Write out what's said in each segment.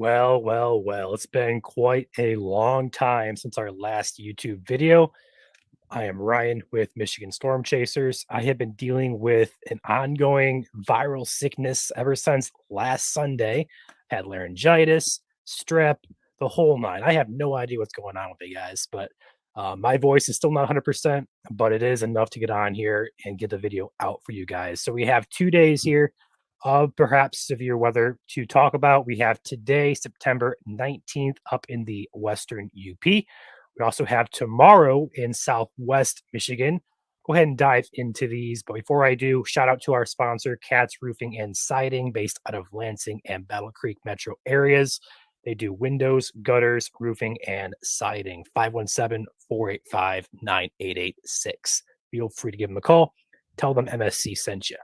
Well, it's been quite a long time since our last YouTube video. I am Ryan with Michigan Storm Chasers. I have been dealing with an ongoing viral sickness ever since last Sunday. Had laryngitis, strep, the whole nine. I have no idea what's going on with you guys, but my voice is still not 100%, but it is enough to get on here and get the video out for you guys. So we have 2 days here of perhaps severe weather to talk about. We have today, September 19th, up in the western UP. We also have tomorrow in Southwest Michigan. Go ahead and dive into these. But before I do, shout out to our sponsor, Cats Roofing and Siding, based out of Lansing and Battle Creek metro areas. They do windows, gutters, roofing, and siding. 517-485-9886. Feel free to give them a call. Tell them MSC sent you.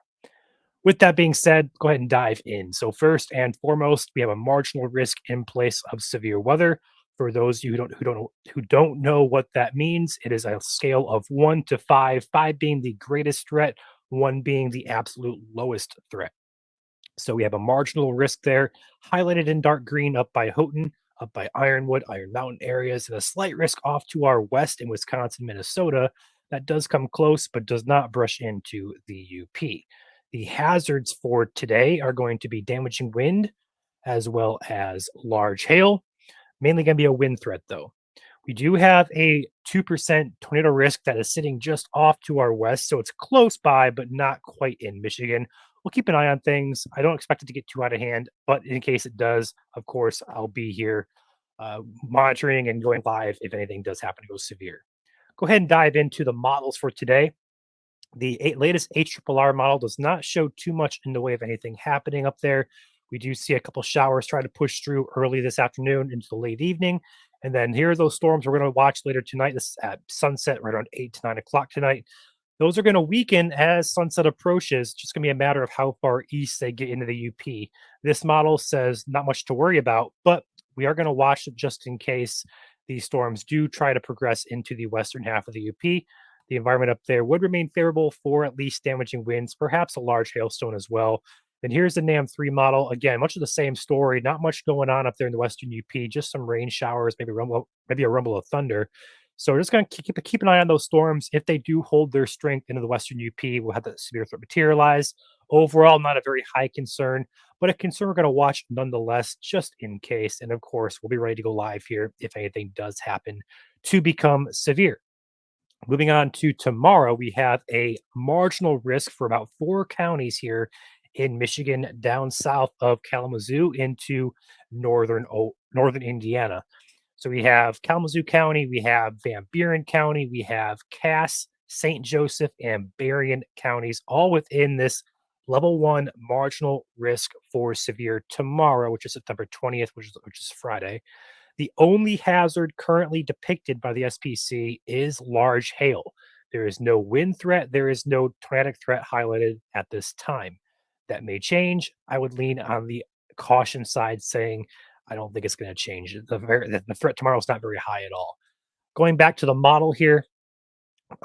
With that being said, go ahead and dive in. So first and foremost, we have a marginal risk in place of severe weather. For those of you who don't know what that means, it is a scale of 1 to 5, 5 being the greatest threat, 1 being the absolute lowest threat. So we have a marginal risk there, highlighted in dark green up by Houghton, up by Ironwood, Iron Mountain areas, and a slight risk off to our west in Wisconsin, Minnesota. That does come close, but does not brush into the UP. The hazards for today are going to be damaging wind as well as large hail. Mainly going to be a wind threat, though. We do have a 2% tornado risk that is sitting just off to our west, so it's close by, but not quite in Michigan. We'll keep an eye on things. I don't expect it to get too out of hand, but in case it does, of course, I'll be here monitoring and going live if anything does happen to go severe. Go ahead and dive into the models for today. The latest HRRR model does not show too much in the way of anything happening up there. We do see a couple showers try to push through early this afternoon into the late evening. And then here are those storms we're going to watch later tonight. This is at sunset, right around 8 to 9 o'clock tonight. Those are going to weaken as sunset approaches. Just going to be a matter of how far east they get into the UP. This model says not much to worry about, but we are going to watch it just in case these storms do try to progress into the western half of the UP. The environment up there would remain favorable for at least damaging winds, perhaps a large hailstone as well. Then here's the NAM3 model. Again, much of the same story. Not much going on up there in the western UP. Just some rain showers, maybe a rumble of thunder. So we're just going to keep an eye on those storms. If they do hold their strength into the western UP, we'll have that severe threat materialize. Overall, not a very high concern, but a concern we're going to watch nonetheless, just in case. And of course, we'll be ready to go live here if anything does happen to become severe. Moving on to tomorrow, we have a marginal risk for about 4 counties here in Michigan, down south of Kalamazoo into northern Indiana. So we have Kalamazoo County, we have Van Buren County, we have Cass, St. Joseph, and Berrien counties, all within this level 1 marginal risk for severe tomorrow, which is September 20th, which is Friday. The only hazard currently depicted by the SPC is large hail. There is no wind threat. There is no tornadic threat highlighted at this time. That may change. I would lean on the caution side, saying I don't think it's going to change. The threat tomorrow is not very high at all. Going back to the model here.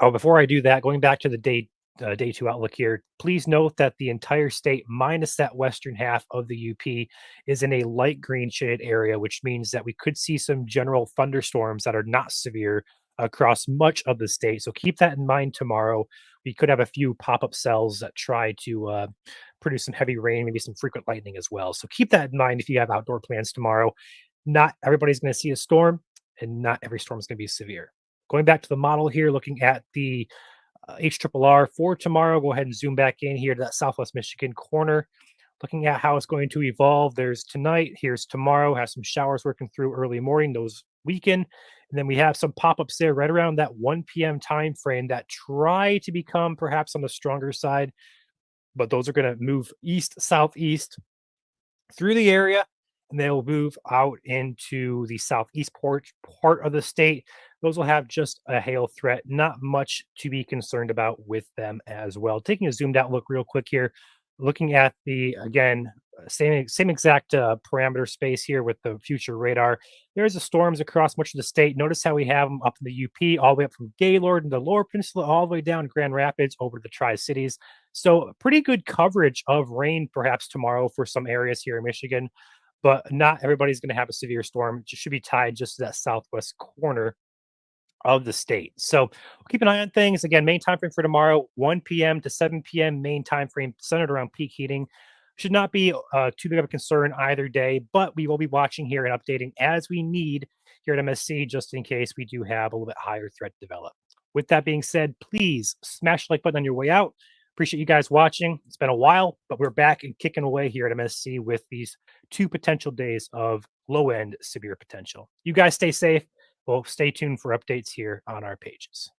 Oh, before I do that, going back to the day 2 outlook here, please note that the entire state, minus that western half of the UP, is in a light green shaded area, which means that we could see some general thunderstorms that are not severe across much of the state. So keep that in mind tomorrow. We could have a few pop-up cells that try to produce some heavy rain, maybe some frequent lightning as well. So keep that in mind if you have outdoor plans tomorrow. Not everybody's going to see a storm, and not every storm is going to be severe. Going back to the model here, looking at the HRRR for tomorrow. Go ahead and zoom back in here to that Southwest Michigan corner. Looking at how it's going to evolve. There's tonight. Here's tomorrow. Have some showers working through early morning. Those weaken. And then we have some pop-ups there right around that 1 p.m. time frame that try to become perhaps on the stronger side. But those are going to move east, southeast through the area, and they will move out into the southeast part of the state. Those will have just a hail threat, not much to be concerned about with them as well. Taking a zoomed out look real quick here, looking at the, again, same exact parameter space here with the future radar. There's the storms across much of the state. Notice how we have them up in the UP, all the way up from Gaylord and the Lower Peninsula, all the way down Grand Rapids over to the Tri-Cities. So pretty good coverage of rain perhaps tomorrow for some areas here in Michigan. but not everybody's going to have a severe storm. It should be tied just to that southwest corner of the state. So we'll keep an eye on things. Again, main time frame for tomorrow, 1 p.m. to 7 p.m. Main time frame centered around peak heating. Should not be too big of a concern either day, but we will be watching here and updating as we need here at MSC, just in case we do have a little bit higher threat develop. With that being said, please smash the like button on your way out. Appreciate you guys watching. It's been a while, but we're back and kicking away here at MSC with these 2 potential days of low end severe potential. You guys stay safe. Well, stay tuned for updates here on our pages.